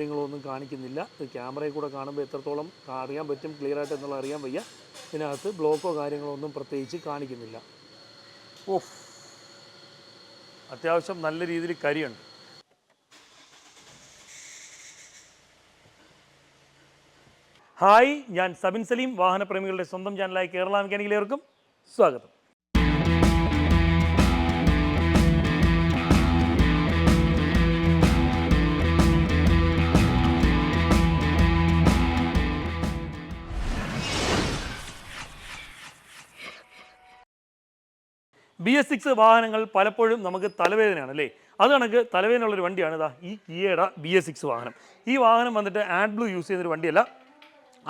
കാര്യങ്ങളോ ഒന്നും കാണിക്കുന്നില്ല. ഇത് ക്യാമറയിൽ കൂടെ കാണുമ്പോൾ എത്രത്തോളം അറിയാൻ പറ്റും ക്ലിയറായിട്ട് എന്നുള്ളത് അറിയാൻ വയ്യ. ഇതിനകത്ത് ബ്ലോക്കോ കാര്യങ്ങളോ ഒന്നും പ്രത്യേകിച്ച് കാണിക്കുന്നില്ല. ഓഫ്, അത്യാവശ്യം നല്ല രീതിയിൽ കരിയുണ്ട്. ഹായ്, ഞാൻ സബിൻ സലീം, വാഹനപ്രേമികളുടെ സ്വന്തം ചാനലായ കേരള മെക്കാനിക്കിലേവർക്കും സ്വാഗതം. BS6 വാഹനങ്ങൾ പലപ്പോഴും നമുക്ക് തലവേദനയാണ് അല്ലേ? അത് കണക്ക് തലവേദനയുള്ളൊരു വണ്ടിയാണ് ഇതാ ഈ കിയയുടെ BS6 വാഹനം. ഈ വാഹനം വന്നിട്ട് AdBlue യൂസ് ചെയ്യുന്നൊരു വണ്ടിയല്ല.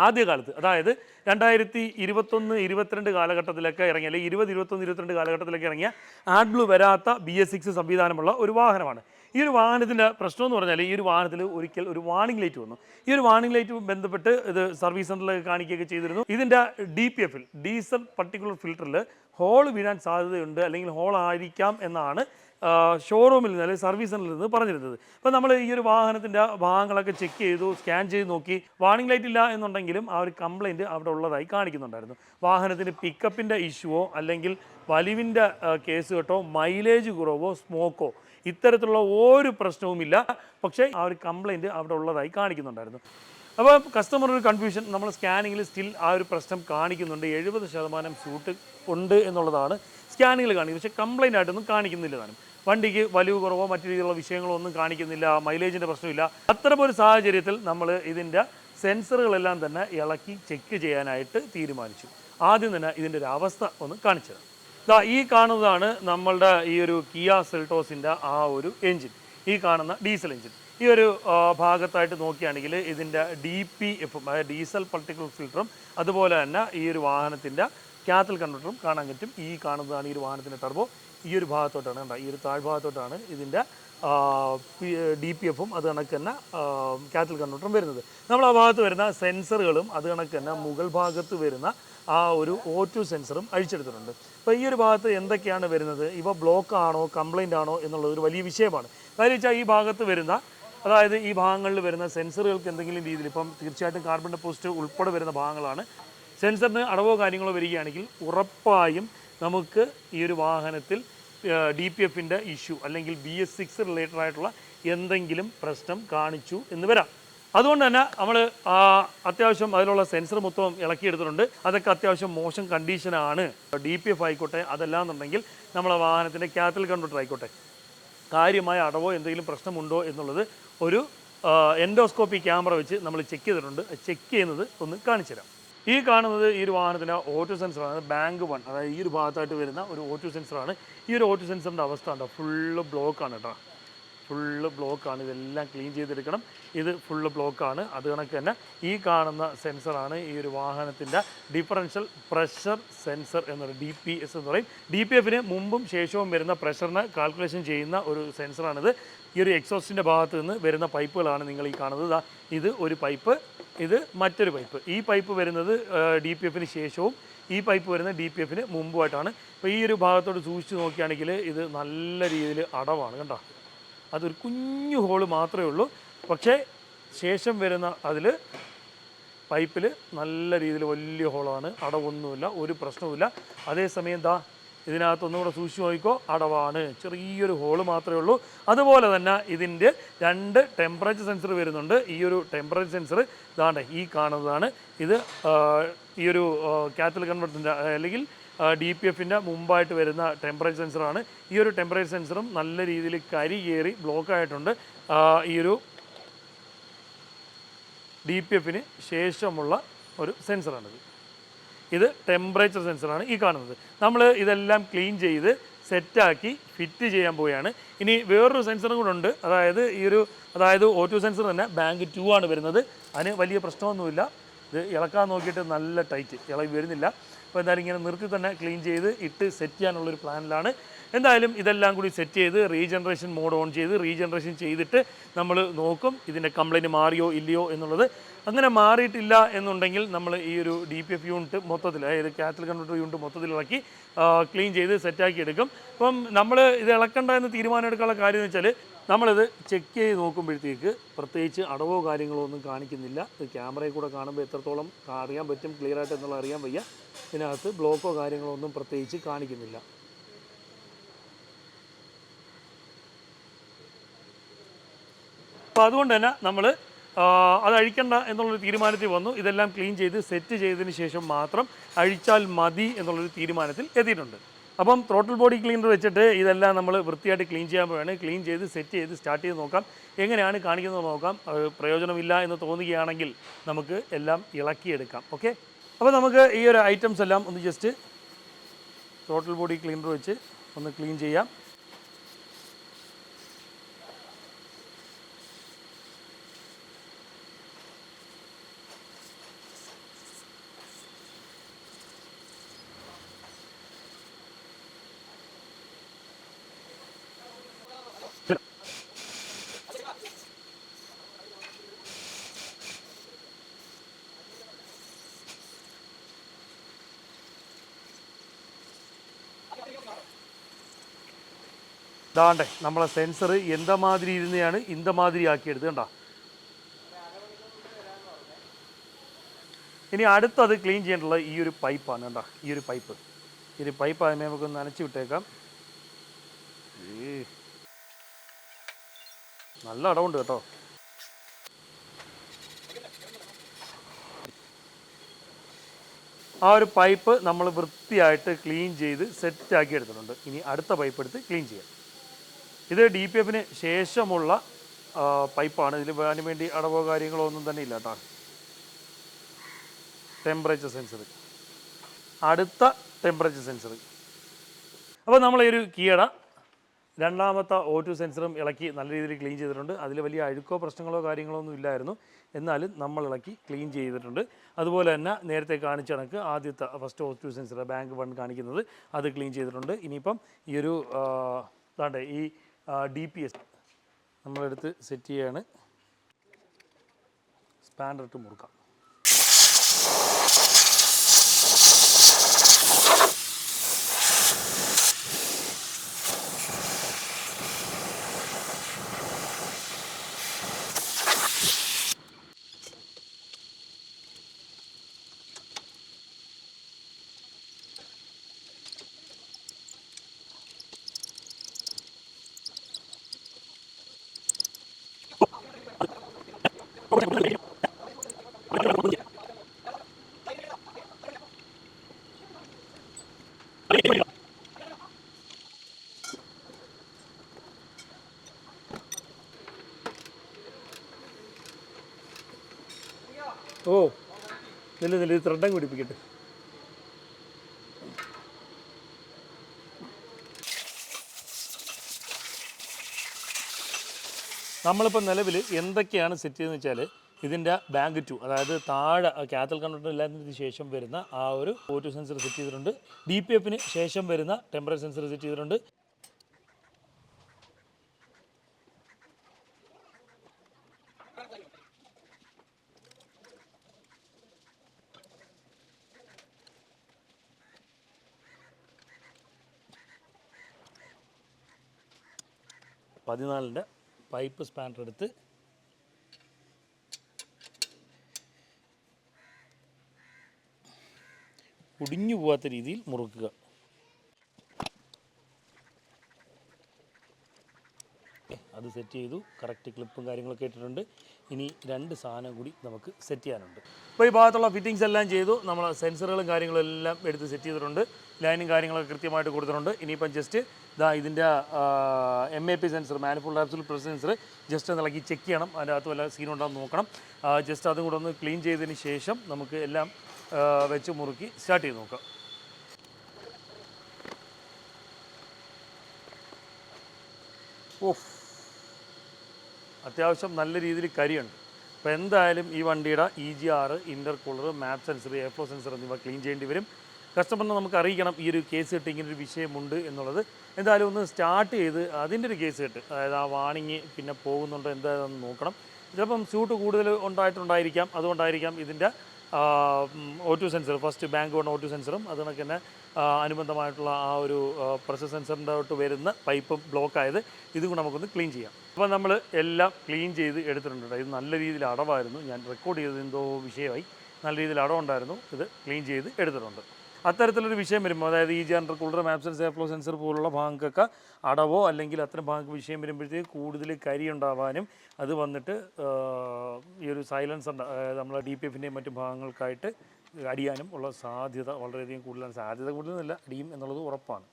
ആദ്യകാലത്ത്, അതായത് 2021-22 കാലഘട്ടത്തിലൊക്കെ ഇറങ്ങിയ, അല്ലെങ്കിൽ 2021-22 കാലഘട്ടത്തിലൊക്കെ ഇറങ്ങിയ AdBlue വരാത്ത BS6 സംവിധാനമുള്ള ഒരു വാഹനമാണ്. ഈ ഒരു വാഹനത്തിൻ്റെ പ്രശ്നം എന്ന് പറഞ്ഞാൽ, ഈ ഒരു വാഹനത്തിൽ ഒരിക്കൽ ഒരു വാർണിംഗ് ലൈറ്റ് വന്നു. ഈ ഒരു വാർണിംഗ് ലൈറ്റ് ബന്ധപ്പെട്ട് ഇത് സർവീസ് സെൻ്ററിലൊക്കെ കാണിക്കുകയൊക്കെ ചെയ്തിരുന്നു. ഇതിൻ്റെ DPF-ൽ, ഡീസൽ പർട്ടിക്കുലർ ഫിൽറ്ററിൽ ഹോൾ വീഴാൻ സാധ്യതയുണ്ട്, അല്ലെങ്കിൽ ഹോൾ ആയിരിക്കാം എന്നാണ് ഷോറൂമിൽ നിന്ന്, അല്ലെങ്കിൽ സർവീസ് സെൻ്ററിൽ നിന്ന് പറഞ്ഞിരുന്നത്. അപ്പോൾ നമ്മൾ ഈ ഒരു വാഹനത്തിൻ്റെ ഭാഗങ്ങളൊക്കെ ചെക്ക് ചെയ്തു, സ്കാൻ ചെയ്ത് നോക്കി. വാർണിംഗ് ലൈറ്റ് ഇല്ല എന്നുണ്ടെങ്കിലും ആ ഒരു കംപ്ലയിൻറ്റ് അവിടെ ഉള്ളതായി കാണിക്കുന്നുണ്ടായിരുന്നു. വാഹനത്തിന് പിക്കപ്പിൻ്റെ ഇഷ്യൂവോ അല്ലെങ്കിൽ വലിവിൻ്റെ കേസ് കേട്ടോ, മൈലേജ് കുറവോ, സ്മോക്കോ, ഇത്തരത്തിലുള്ള ഒരു പ്രശ്നവുമില്ല. പക്ഷേ ആ ഒരു കംപ്ലയിൻറ്റ് അവിടെ ഉള്ളതായി കാണിക്കുന്നുണ്ടായിരുന്നു. അപ്പോൾ കസ്റ്റമർ ഒരു കൺഫ്യൂഷൻ, നമ്മൾ സ്കാനിങ്ങിൽ സ്റ്റിൽ ആ ഒരു പ്രശ്നം കാണിക്കുന്നുണ്ട്. 70% ഷൂട്ട് ഉണ്ട് എന്നുള്ളതാണ് സ്കാനിങ്ങിൽ കാണിക്കുന്നത്. പക്ഷേ കംപ്ലയിൻ്റ് ആയിട്ടൊന്നും കാണിക്കുന്നില്ല താനും. വണ്ടിക്ക് വലിവ് കുറവോ മറ്റു രീതിയിലുള്ള വിഷയങ്ങളോ ഒന്നും കാണിക്കുന്നില്ല, മൈലേജിൻ്റെ പ്രശ്നമില്ല. അത്തരമൊരു സാഹചര്യത്തിൽ നമ്മൾ ഇതിൻ്റെ സെൻസറുകളെല്ലാം തന്നെ ഇളക്കി ചെക്ക് ചെയ്യാനായിട്ട് തീരുമാനിച്ചു. ആദ്യം തന്നെ ഇതിൻ്റെ ഒരു അവസ്ഥ ഒന്ന് കാണിച്ചത്. ഈ കാണുന്നതാണ് നമ്മളുടെ ഈ ഒരു കിയ സെൽട്ടോസിൻ്റെ ആ ഒരു എൻജിൻ. ഈ കാണുന്ന ഡീസൽ എൻജിൻ. ഈ ഒരു ഭാഗത്തായിട്ട് നോക്കുകയാണെങ്കിൽ ഇതിൻ്റെ DPF, അതായത് ഡീസൽ പർട്ടിക്കുലർ ഫിൽറ്ററും, അതുപോലെ തന്നെ ഈ ഒരു വാഹനത്തിൻ്റെ കാത്തൽ കൺവെർട്ടറും കാണാൻ പറ്റും. ഈ കാണുന്നതാണ് ഈ ഒരു വാഹനത്തിൻ്റെ ടർബോ. ഈ ഒരു ഭാഗത്തോട്ടാണ് കണ്ടോ, ഈ ഒരു താഴ്ഭാഗത്തോട്ടാണ് ഇതിൻ്റെ DPF-ഉം അത് കണക്ക് തന്നെ കാത്തൽ കൺവെർട്ടറും വരുന്നത്. നമ്മൾ ആ ഭാഗത്ത് വരുന്ന സെൻസറുകളും അത് കണക്ക് തന്നെ മുകൾ ഭാഗത്ത് വരുന്ന ആ ഒരു O2 സെൻസറും അഴിച്ചെടുത്തിട്ടുണ്ട്. അപ്പോൾ ഈ ഒരു ഭാഗത്ത് എന്തൊക്കെയാണ് വരുന്നത്, ഇവ ബ്ലോക്ക് ആണോ കംപ്ലൈൻ്റ് ആണോ എന്നുള്ളത് ഒരു വലിയ വിഷയമാണ്. കാര്യം വെച്ചാൽ ഈ ഭാഗത്ത് വരുന്ന, അതായത് ഈ ഭാഗങ്ങളിൽ വരുന്ന സെൻസറുകൾക്ക് എന്തെങ്കിലും രീതിയിൽ, ഇപ്പം തീർച്ചയായിട്ടും കാർബൺ ഡെപ്പോസിറ്റ് ഉൾപ്പെടെ വരുന്ന ഭാഗങ്ങളാണ്. സെൻസറിന് അടവോ കാര്യങ്ങളോ വരികയാണെങ്കിൽ ഉറപ്പായും നമുക്ക് ഈ ഒരു വാഹനത്തിൽ DPF-ൻ്റെ ഇഷ്യൂ അല്ലെങ്കിൽ BS6 റിലേറ്റഡ് ആയിട്ടുള്ള എന്തെങ്കിലും പ്രശ്നം കാണിച്ചു എന്ന് വരാം. അതുകൊണ്ട് തന്നെ നമ്മൾ അത്യാവശ്യം അതിലുള്ള സെൻസർ മൊത്തം ഇളക്കിയെടുത്തിട്ടുണ്ട്. അതൊക്കെ അത്യാവശ്യം മോശം കണ്ടീഷനാണ്. DPF ആയിക്കോട്ടെ, അതല്ലാന്നുണ്ടെങ്കിൽ നമ്മളെ വാഹനത്തിൻ്റെ കാത്തൽ കൺവെർട്ടർ ആയിക്കോട്ടെ, കാര്യമായ അടവോ എന്തെങ്കിലും പ്രശ്നമുണ്ടോ എന്നുള്ളത് ഒരു എൻഡോസ്കോപ്പി ക്യാമറ വെച്ച് നമ്മൾ ചെക്ക് ചെയ്തിട്ടുണ്ട്. ചെക്ക് ചെയ്യുന്നത് ഒന്ന് കാണിച്ചു തരാം. ഈ കാണുന്നത് ഈ ഒരു വാഹനത്തിൻ്റെ O2 സെൻസറാണ്. ബാങ്ക് 1, അതായത് ഈ ഒരു ഭാഗത്തായിട്ട് വരുന്ന ഒരു O2 സെൻസറാണ്. ഈ ഒരു O2 സെൻസറിൻ്റെ അവസ്ഥ ഉണ്ടോ, ഫുള്ള് ബ്ലോക്കാണ് കേട്ടോ, ഫുള്ള് ബ്ലോക്കാണ്. ഇതെല്ലാം ക്ലീൻ ചെയ്തെടുക്കണം. ഇത് ഫുള്ള് ബ്ലോക്കാണ്. അത് കണക്ക് തന്നെ ഈ കാണുന്ന സെൻസറാണ് ഈ ഒരു വാഹനത്തിൻ്റെ ഡിഫറൻഷ്യൽ പ്രഷർ സെൻസർ എന്നൊരു DPS എന്ന് പറയും. DPF-ന് മുമ്പും ശേഷവും വരുന്ന പ്രഷറിനെ കാൽക്കുലേഷൻ ചെയ്യുന്ന ഒരു സെൻസറാണിത്. ഈ ഒരു എക്സോസ്റ്റിൻ്റെ ഭാഗത്ത് നിന്ന് വരുന്ന പൈപ്പുകളാണ് നിങ്ങൾ ഈ കാണുന്നത്. ഇത് ഒരു പൈപ്പ്, ഇത് മറ്റൊരു പൈപ്പ്. ഈ പൈപ്പ് വരുന്നത് DPF-ന് ശേഷവും ഈ പൈപ്പ് വരുന്നത് DPF-ന് മുമ്പുമായിട്ടാണ്. അപ്പോൾ ഈ ഒരു ഭാഗത്തോട് സൂക്ഷിച്ച് നോക്കുകയാണെങ്കിൽ ഇത് നല്ല രീതിയിൽ അടവാണ് കണ്ടോ. അതൊരു കുഞ്ഞു ഹോള് മാത്രമേ ഉള്ളൂ. പക്ഷേ ശേഷം വരുന്ന അതിൽ പൈപ്പിൽ നല്ല രീതിയിൽ വലിയ ഹോളാണ്, അടവൊന്നുമില്ല, ഒരു പ്രശ്നവുമില്ല. അതേസമയം ഇതിനകത്തൊന്നുകൂടെ സൂക്ഷിച്ച് നോക്കിക്കോ, അടവാണ്, ചെറിയൊരു ഹോള് മാത്രമേ ഉള്ളൂ. അതുപോലെ തന്നെ ഇതിൻ്റെ 2 ടെമ്പറേച്ചർ സെൻസർ വരുന്നുണ്ട്. ഈ ഒരു ടെമ്പറേച്ചർ സെൻസർ ഇതാണ്ട് ഈ കാണുന്നതാണ്. ഇത് ഈ ഒരു കാത്തൽ കൺവെർട്ടറിൻ്റെ അല്ലെങ്കിൽ DPF-ൻ്റെ മുമ്പായിട്ട് വരുന്ന ടെമ്പറേച്ചർ സെൻസറാണ്. ഈ ഒരു ടെമ്പറേച്ചർ സെൻസറും നല്ല രീതിയിൽ കരി കയറി ബ്ലോക്കായിട്ടുണ്ട്. ഈ ഒരു DPF-ന് ശേഷമുള്ള ഒരു സെൻസറാണിത്. ഇത് ടെമ്പറേച്ചർ സെൻസറാണ് ഈ കാണുന്നത്. നമ്മൾ ഇതെല്ലാം ക്ലീൻ ചെയ്ത് സെറ്റാക്കി ഫിറ്റ് ചെയ്യാൻ പോവുകയാണ്. ഇനി വേറൊരു സെൻസറും കൂടെ ഉണ്ട്. അതായത് O2 സെൻസർ തന്നെ ബാങ്ക് 2 ആണ് വരുന്നത്. അതിന് വലിയ പ്രശ്നമൊന്നുമില്ല. ഇത് ഇളക്കാൻ നോക്കിയിട്ട് നല്ല ടൈറ്റ്, ഇളകി വരുന്നില്ല. അപ്പോൾ എന്തായാലും ഇങ്ങനെ നിർത്തി തന്നെ ക്ലീൻ ചെയ്ത് ഇട്ട് സെറ്റ് ചെയ്യാനുള്ളൊരു പ്ലാനിലാണ്. എന്തായാലും ഇതെല്ലാം കൂടി സെറ്റ് ചെയ്ത് റീജനറേഷൻ മോഡ് ഓൺ ചെയ്ത് റീജനറേഷൻ ചെയ്തിട്ട് നമ്മൾ നോക്കും ഇതിൻ്റെ കംപ്ലൈൻറ്റ് മാറിയോ ഇല്ലയോ എന്നുള്ളത്. അങ്ങനെ മാറിയിട്ടില്ല എന്നുണ്ടെങ്കിൽ നമ്മൾ ഈ ഒരു DPF യൂണിറ്റ് മൊത്തത്തിൽ, അതായത് കാറ്റൽ കൺവെർട്ടർ യൂണിറ്റ് മൊത്തത്തിൽ ഇളക്കി ക്ലീൻ ചെയ്ത് സെറ്റാക്കി എടുക്കും. അപ്പം നമ്മൾ ഇത് ഇളക്കണ്ട എന്ന് തീരുമാനം എടുക്കാനുള്ള കാര്യം എന്ന് വെച്ചാൽ നമ്മളിത് ചെക്ക് ചെയ്ത് നോക്കുമ്പോഴത്തേക്ക് പ്രത്യേകിച്ച് അടവോ കാര്യങ്ങളോ ഒന്നും കാണിക്കുന്നില്ല. ഇത് ക്യാമറയിൽ കൂടെ കാണുമ്പോൾ എത്രത്തോളം അറിയാൻ പറ്റും ക്ലിയറായിട്ട് എന്നുള്ളത് അറിയാൻ വയ്യ. ഇതിനകത്ത് ബ്ലോക്കോ കാര്യങ്ങളോ ഒന്നും പ്രത്യേകിച്ച് കാണിക്കുന്നില്ല. അപ്പോൾ അതുകൊണ്ട് തന്നെ നമ്മൾ അത് അഴിക്കണ്ട എന്നുള്ളൊരു തീരുമാനത്തിൽ വന്നു. ഇതെല്ലാം ക്ലീൻ ചെയ്ത് സെറ്റ് ചെയ്തതിന് ശേഷം മാത്രം അഴിച്ചാൽ മതി എന്നുള്ളൊരു തീരുമാനത്തിൽ എത്തിയിട്ടുണ്ട്. അപ്പം ത്രോട്ടിൽ ബോഡി ക്ലീനർ വെച്ചിട്ട് ഇതെല്ലാം നമ്മൾ വൃത്തിയായിട്ട് ക്ലീൻ ചെയ്യാൻ പോവുകയാണ്. ക്ലീൻ ചെയ്ത് സെറ്റ് ചെയ്ത് സ്റ്റാർട്ട് ചെയ്ത് നോക്കാം എങ്ങനെയാണ് കാണിക്കുന്നത് നോക്കാം. പ്രയോജനമില്ല എന്ന് തോന്നുകയാണെങ്കിൽ നമുക്ക് എല്ലാം ഇളക്കിയെടുക്കാം. ഓക്കെ, അപ്പോൾ നമുക്ക് ഈ ഒരു ഐറ്റംസ് എല്ലാം ഒന്ന് ജസ്റ്റ് ത്രോട്ടിൽ ബോഡി ക്ലീനർ വെച്ച് ഒന്ന് ക്ലീൻ ചെയ്യാം. ദാണ്ടേ നമ്മളെ സെൻസർ എന്തമാതിരി ഇരുന്നെയാണ് ഇന്തമാതിരി ആക്കിയെടുത്ത് കണ്ടോ. ഇനി അടുത്തത് ക്ലീൻ ചെയ്യേണ്ടുള്ളത് ഈ ഒരു പൈപ്പാണ് കണ്ടോ. ഈ ഒരു പൈപ്പ് ആദ്യമേ നമുക്ക് നനച്ച് വിട്ടേക്കാം. നല്ല അടവുണ്ട് കേട്ടോ. ആ ഒരു പൈപ്പ് നമ്മൾ വൃത്തിയായിട്ട് ക്ലീൻ ചെയ്ത് സെറ്റാക്കി എടുത്തിട്ടുണ്ട്. ഇനി അടുത്ത പൈപ്പ് എടുത്ത് ക്ലീൻ ചെയ്യാം. ഇത് DPFന് ശേഷമുള്ള പൈപ്പാണ്. ഇതിൽ അതിന് വേണ്ടി അടവോ കാര്യങ്ങളോ ഒന്നും തന്നെ ഇല്ല കേട്ടോ. ടെമ്പറേച്ചർ സെൻസർ, അടുത്ത ടെമ്പറേച്ചർ സെൻസർ. അപ്പോൾ നമ്മൾ ഈ ഒരു കീയുടെ രണ്ടാമത്തെ O2 സെൻസറും ഇളക്കി നല്ല രീതിയിൽ ക്ലീൻ ചെയ്തിട്ടുണ്ട്. അതിൽ വലിയ അഴുക്കോ പ്രശ്നങ്ങളോ കാര്യങ്ങളോ ഒന്നും ഇല്ലായിരുന്നു. എന്നാലും നമ്മൾ ഇളക്കി ക്ലീൻ ചെയ്തിട്ടുണ്ട്. അതുപോലെ തന്നെ നേരത്തെ കാണിച്ച കണക്ക് ആദ്യത്തെ ഫസ്റ്റ് O2 സെൻസർ ബാങ്ക് 1 കാണിക്കുന്നത് അത് ക്ലീൻ ചെയ്തിട്ടുണ്ട്. ഇനിയിപ്പം ഈ ഒരു താണ്ടെ ഈ DPS നമ്മളെടുത്ത് സെറ്റ് ചെയ്യാണ്. സ്പാൻഡർ ഇട്ട് മുറുക്കാം. ഓ നെല്ല് ത്രെഡം പിടിപ്പിക്കട്ടെ. നമ്മളിപ്പോൾ നിലവിൽ എന്തൊക്കെയാണ് സെറ്റ് ചെയ്തതെന്ന് വെച്ചാൽ ഇതിൻ്റെ ബാങ്ക് 2, അതായത് താഴെ കാത്തൽ കൺവെർട്ടർ ഇല്ലാത്തതിന് ശേഷം വരുന്ന ആ ഒരു O2 സെൻസർ സെറ്റ് ചെയ്തിട്ടുണ്ട്. DPFന് ശേഷം വരുന്ന ടെമ്പറേച്ചർ സെൻസർ സെറ്റ് ചെയ്തിട്ടുണ്ട്. പതിനാലിൻ്റെ പൈപ്പ് സ്പാനർ എടുത്ത് ഒടിഞ്ഞു പോകാത്ത രീതിയിൽ മുറുക്കുക. അത് സെറ്റ് ചെയ്തു. കറക്റ്റ് ക്ലിപ്പും കാര്യങ്ങളൊക്കെ ഇട്ടിട്ടുണ്ട്. ഇനി 2 സാധനം കൂടി നമുക്ക് സെറ്റ് ചെയ്യാനുണ്ട്. അപ്പോൾ ഈ ഭാഗത്തുള്ള ഫിറ്റിങ്സ് എല്ലാം ചെയ്തു. നമ്മൾ സെൻസറുകളും കാര്യങ്ങളും എല്ലാം എടുത്ത് സെറ്റ് ചെയ്തിട്ടുണ്ട്. ലൈനും കാര്യങ്ങളൊക്കെ കൃത്യമായിട്ട് കൊടുത്തിട്ടുണ്ട്. ഇനിയിപ്പം ജസ്റ്റ് ഇതിൻ്റെ MAP sensor, manifold absolute pressure sensor just ഒന്ന് ഇളക്കി ചെക്ക് ചെയ്യണം. അതിൻ്റെ അകത്ത് വല്ല സീനുണ്ടോയെന്ന് നോക്കണം. ജസ്റ്റ് അതും കൂടെ ഒന്ന് ക്ലീൻ ചെയ്തതിന് ശേഷം നമുക്ക് എല്ലാം വെച്ച് മുറുക്കി സ്റ്റാർട്ട് ചെയ്ത് നോക്കാം. ഓഫ്, അത്യാവശ്യം നല്ല രീതിയിൽ കരിയുണ്ട്. അപ്പോൾ എന്തായാലും ഈ വണ്ടിയുടെ EGR, ഇൻ്റർകൂളർ, മാപ്പ് സെൻസർ, എയർഫ്ലോ സെൻസർ എന്നിവ ക്ലീൻ ചെയ്യേണ്ടി വരും. കസ്റ്റമറിനെ നമുക്ക് അറിയിക്കണം ഈ ഒരു കേസ് കെട്ട് ഇങ്ങനൊരു വിഷയമുണ്ട് എന്നുള്ളത്. എന്തായാലും ഒന്ന് സ്റ്റാർട്ട് ചെയ്ത് അതിൻ്റെ ഒരു കേസ് കെട്ട്, അതായത് ആ വാണിങ് പിന്നെ പോകുന്നുണ്ടോ എന്താണെന്ന് നോക്കണം. ചിലപ്പം സ്യൂട്ട് കൂടുതൽ ഉണ്ടായിട്ടുണ്ടായിരിക്കാം, അതുകൊണ്ടായിരിക്കാം ഇതിൻ്റെ O2 sensor, first bank one O2 സെൻസറും അത് കണക്ക് തന്നെ അനുബന്ധമായിട്ടുള്ള ആ ഒരു പ്രഷർ സെൻസറിൻ്റെ തൊട്ട് വരുന്ന പൈപ്പ് ബ്ലോക്ക് ആയത്. ഇതും കൂടെ നമുക്കൊന്ന് ക്ലീൻ ചെയ്യാം. അപ്പോൾ നമ്മൾ എല്ലാം ക്ലീൻ ചെയ്ത് എടുത്തിട്ടുണ്ട്. ഇത് നല്ല രീതിയിൽ അടവായിരുന്നു, ഞാൻ റെക്കോർഡ് ചെയ്തത് എന്തോ വിഷയമായി. നല്ല രീതിയിൽ അടവുണ്ടായിരുന്നു, ഇത് ക്ലീൻ ചെയ്ത് എടുത്തിട്ടുണ്ട്. അത്തരത്തിലൊരു വിഷയം വരുമ്പോൾ, അതായത് ഈ ജനറൽ കൂളർ, മാപ്സൺ സേഫ്ലോ സെൻസർ പോലുള്ള ഭാഗങ്ങൾക്കൊക്കെ അടവോ അല്ലെങ്കിൽ അത്തരം ഭാഗങ്ങൾക്ക് വിഷയം വരുമ്പോഴത്തേക്ക് കൂടുതൽ കരി ഉണ്ടാവാനും അത് വന്നിട്ട് ഈ ഒരു സൈലൻസർ നമ്മളെ DPFൻ്റെയും മറ്റു ഭാഗങ്ങൾക്കായിട്ട് അടിയാനും ഉള്ള സാധ്യത വളരെയധികം കൂടുതലാണ്. സാധ്യത കൂടുതലല്ല, അടിയും എന്നുള്ളത് ഉറപ്പാണ്.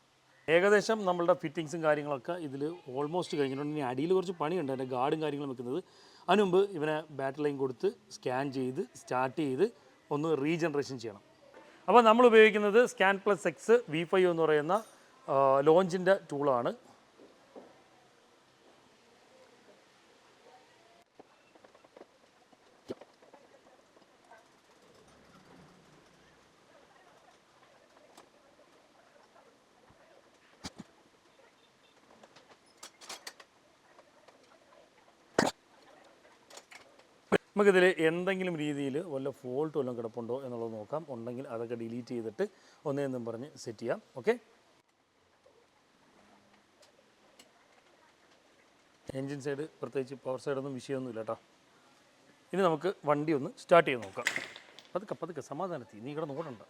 ഏകദേശം നമ്മളുടെ ഫിറ്റിങ്സും കാര്യങ്ങളൊക്കെ ഇതിൽ ഓൾമോസ്റ്റ് കഴിഞ്ഞിട്ടുണ്ട്. ഇനി അടിയിൽ കുറച്ച് പണിയുണ്ട്, അതിൻ്റെ ഗാർഡും കാര്യങ്ങളും വെക്കുന്നത്. അതിനുമുമ്പ് ഇവനെ ബാറ്ററി ലൈൻ കൊടുത്ത് സ്കാൻ ചെയ്ത് സ്റ്റാർട്ട് ചെയ്ത് ഒന്ന് റീജനറേഷൻ ചെയ്യണം. അപ്പോൾ നമ്മൾ ഉപയോഗിക്കുന്നത് ScanPlus-X V5 എന്ന് പറയുന്ന ലോഞ്ചിൻ്റെ ടൂളാണ്. നമുക്കിതിൽ എന്തെങ്കിലും രീതിയിൽ വല്ല ഫോൾട്ട് വല്ലതും കിടപ്പുണ്ടോ എന്നുള്ളത് നോക്കാം. ഉണ്ടെങ്കിൽ അതൊക്കെ ഡിലീറ്റ് ചെയ്തിട്ട് ഒന്നേന്നും പറഞ്ഞ് സെറ്റ് ചെയ്യാം. ഓക്കെ, എൻജിൻ സൈഡ് പ്രത്യേകിച്ച് പവർ സൈഡൊന്നും വിഷയമൊന്നുമില്ല കേട്ടോ. ഇനി നമുക്ക് വണ്ടി ഒന്ന് സ്റ്റാർട്ട് ചെയ്ത് നോക്കാം. പതുക്കെ സമാധാനത്തിൽ, നീ ഇവിടെ നോക്കണ്ട.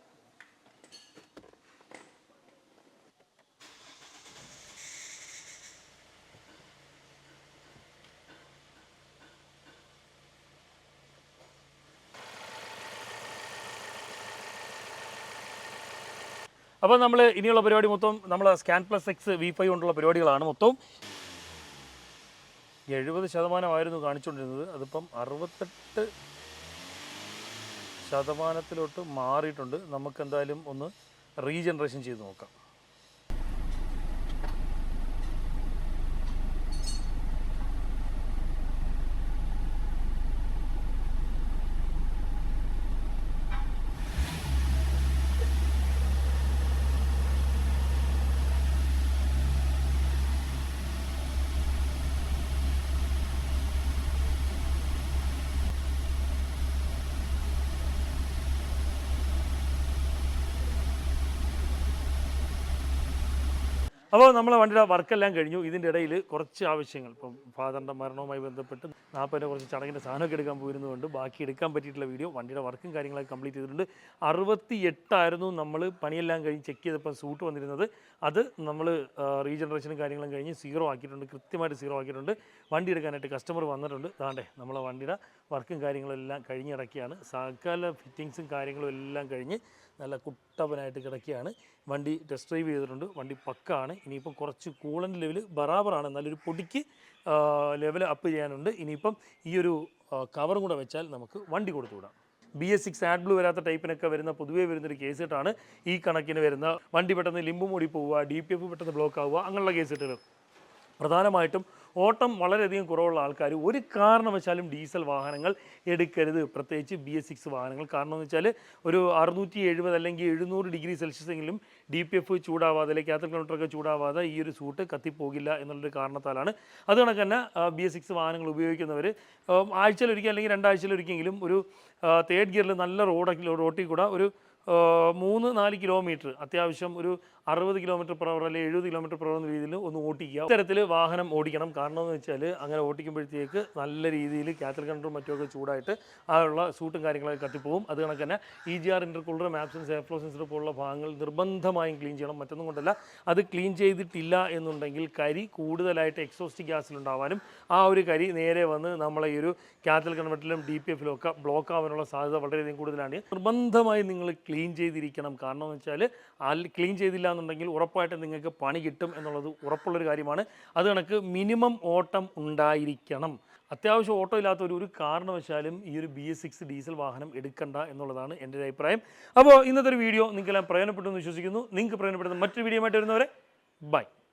അപ്പോൾ നമ്മൾ ഇനിയുള്ള പരിപാടി മൊത്തം നമ്മൾ ScanPlus-X V5 കൊണ്ടുള്ള പരിപാടികളാണ്. മൊത്തം 70% കാണിച്ചുകൊണ്ടിരുന്നത്, അതിപ്പം 68% മാറിയിട്ടുണ്ട്. നമുക്കെന്തായാലും ഒന്ന് റീജനറേഷൻ ചെയ്ത് നോക്കാം. അപ്പോൾ നമ്മളെ വണ്ടിയുടെ വർക്കെല്ലാം കഴിഞ്ഞു. ഇതിൻ്റെ ഇടയിൽ കുറച്ച് ആവശ്യങ്ങൾ, ഇപ്പം ഫാദറിൻ്റെ മരണവുമായി ബന്ധപ്പെട്ട് 40 കുറച്ച് ചടങ്ങിൻ്റെ സാധനമൊക്കെ എടുക്കാൻ പോയിരുന്നതുകൊണ്ട് ബാക്കി എടുക്കാൻ പറ്റിയിട്ടുള്ള വീഡിയോ, വണ്ടിയുടെ വർക്കും കാര്യങ്ങളൊക്കെ കംപ്ലീറ്റ് ചെയ്തിട്ടുണ്ട്. 68 നമ്മൾ പണിയെല്ലാം കഴിഞ്ഞ് ചെക്ക് ചെയ്തപ്പോൾ സൂട്ട് വന്നിരുന്നത്. അത് നമ്മൾ റീജനറേഷനും കാര്യങ്ങളും കഴിഞ്ഞ് 0 ആക്കിയിട്ടുണ്ട്, കൃത്യമായിട്ട് 0 ആക്കിയിട്ടുണ്ട്. വണ്ടി എടുക്കാനായിട്ട് കസ്റ്റമർ വന്നിട്ടുണ്ട്. അതാണ്ടേ നമ്മളെ വണ്ടിയുടെ വർക്കും കാര്യങ്ങളെല്ലാം കഴിഞ്ഞിടക്കുകയാണ്. സകല ഫിറ്റിങ്സും കാര്യങ്ങളും എല്ലാം കഴിഞ്ഞ് നല്ല കുട്ടപ്പനായിട്ട് കിടക്കുകയാണ്. വണ്ടി ടെസ്റ്റ് ഡ്രൈവ് ചെയ്തിട്ടുണ്ട്, വണ്ടി പക്കാണ്. ഇനിയിപ്പം കുറച്ച് കൂളൻ്റ് ലെവൽ ബറാബറാണ്, നല്ലൊരു പൊടിക്ക് ലെവൽ അപ്പ് ചെയ്യാനുണ്ട്. ഇനിയിപ്പം ഈ ഒരു കവറും കൂടെ വെച്ചാൽ നമുക്ക് വണ്ടി കൊടുത്തു വിടാം. BS6 AdBlue വരാത്ത ടൈപ്പിനൊക്കെ വരുന്ന പൊതുവേ വരുന്നൊരു കേസ് കെട്ടാണ് ഈ കണക്കിന് വരുന്ന. വണ്ടി പെട്ടെന്ന് ലിമ്പ് മൂടി പോവുക, DPF പെട്ടെന്ന് ബ്ലോക്ക് ആവുക, അങ്ങനെയുള്ള കേസ് കെട്ടുകൾ. പ്രധാനമായിട്ടും ഓട്ടം വളരെയധികം കുറവുള്ള ആൾക്കാർ ഒരു കാരണവശാലും ഡീസൽ വാഹനങ്ങൾ എടുക്കരുത്, പ്രത്യേകിച്ച് BS6 വാഹനങ്ങൾ. കാരണം എന്ന് വെച്ചാൽ ഒരു 670 അല്ലെങ്കിൽ 700 ഡിഗ്രി സെൽഷ്യസ് എങ്കിലും DPF ചൂടാവാതെ അല്ലെങ്കിൽ കാത്തൽ കൺവെർട്ടറൊക്കെ ചൂടാവാതെ ഈ ഒരു സൂട്ട് കത്തിപ്പോകില്ല എന്നുള്ളൊരു കാരണത്താലാണ്. അത് കണക്ക് തന്നെ BS6 വാഹനങ്ങൾ ഉപയോഗിക്കുന്നവർ ആഴ്ചയിലൊരിക്കൽ അല്ലെങ്കിൽ 2 ആഴ്ചയിലൊരിക്കെങ്കിലും ഒരു തേർഡ് ഗിയറിൽ നല്ല റോട്ടിൽ കൂടെ ഒരു 3-4 കിലോമീറ്റർ, അത്യാവശ്യം ഒരു 60 km/h അല്ലെങ്കിൽ 70 km/h എന്ന രീതിയിൽ ഒന്ന് ഓടിക്കുക. ഇത്തരത്തിൽ വാഹനം ഓടിക്കണം. കാരണം എന്ന് വെച്ചാൽ അങ്ങനെ ഓടിക്കുമ്പോഴത്തേക്ക് നല്ല രീതിയിൽ കാത്തൽ കൺട്രോളും മറ്റുമൊക്കെ ചൂടായിട്ട് ഉള്ള സൂട്ടും കാര്യങ്ങളൊക്കെ കത്തിപ്പോവും. അത് കണക്ക് തന്നെ EGR ഇൻ്റർകൂളർ, മാപ്സൺ സേഫ്ലോ സെൻസർ പോലുള്ള ഭാഗങ്ങൾ നിർബന്ധമായും ക്ലീൻ ചെയ്യണം. മറ്റൊന്നും കൊണ്ടല്ല, അത് ക്ലീൻ ചെയ്തിട്ടില്ല എന്നുണ്ടെങ്കിൽ കരി കൂടുതലായിട്ട് എക്സോസ്റ്റ് ഗ്യാസിലുണ്ടാവാനും ആ ഒരു കരി നേരെ വന്ന് നമ്മളെ ഈ ഒരു കാത്തൽ കൺവെർട്ടറിലും DPF-ലും ഒക്കെ ബ്ലോക്ക് ആവാനുള്ള സാധ്യത വളരെയധികം കൂടുതലാണ്. നിർബന്ധമായും നിങ്ങൾ ക്ലീൻ ചെയ്തിരിക്കണം. കാരണം എന്ന് വെച്ചാൽ ക്ലീൻ ചെയ്തില്ല എന്നുണ്ടെങ്കിൽ ഉറപ്പായിട്ടും നിങ്ങൾക്ക് പണി കിട്ടും എന്നുള്ളത് ഉറപ്പുള്ളൊരു കാര്യമാണ്. അത് കണക്ക് മിനിമം ഓട്ടം ഉണ്ടായിരിക്കണം. അത്യാവശ്യം ഓട്ടം ഇല്ലാത്ത ഒരു കാരണവശാലും ഈ ഒരു BS6 ഡീസൽ വാഹനം എടുക്കണ്ട എന്നുള്ളതാണ് എൻ്റെ ഒരു അഭിപ്രായം. അപ്പോൾ ഇന്നത്തെ ഒരു വീഡിയോ നിങ്ങൾക്കെല്ലാം പ്രയോജനപ്പെട്ടു എന്ന് വിശ്വസിക്കുന്നു. നിങ്ങൾക്ക് പ്രയോജനപ്പെടുന്ന മറ്റൊരു വീഡിയോ ആയിട്ട് വരുന്നവരെ ബൈ.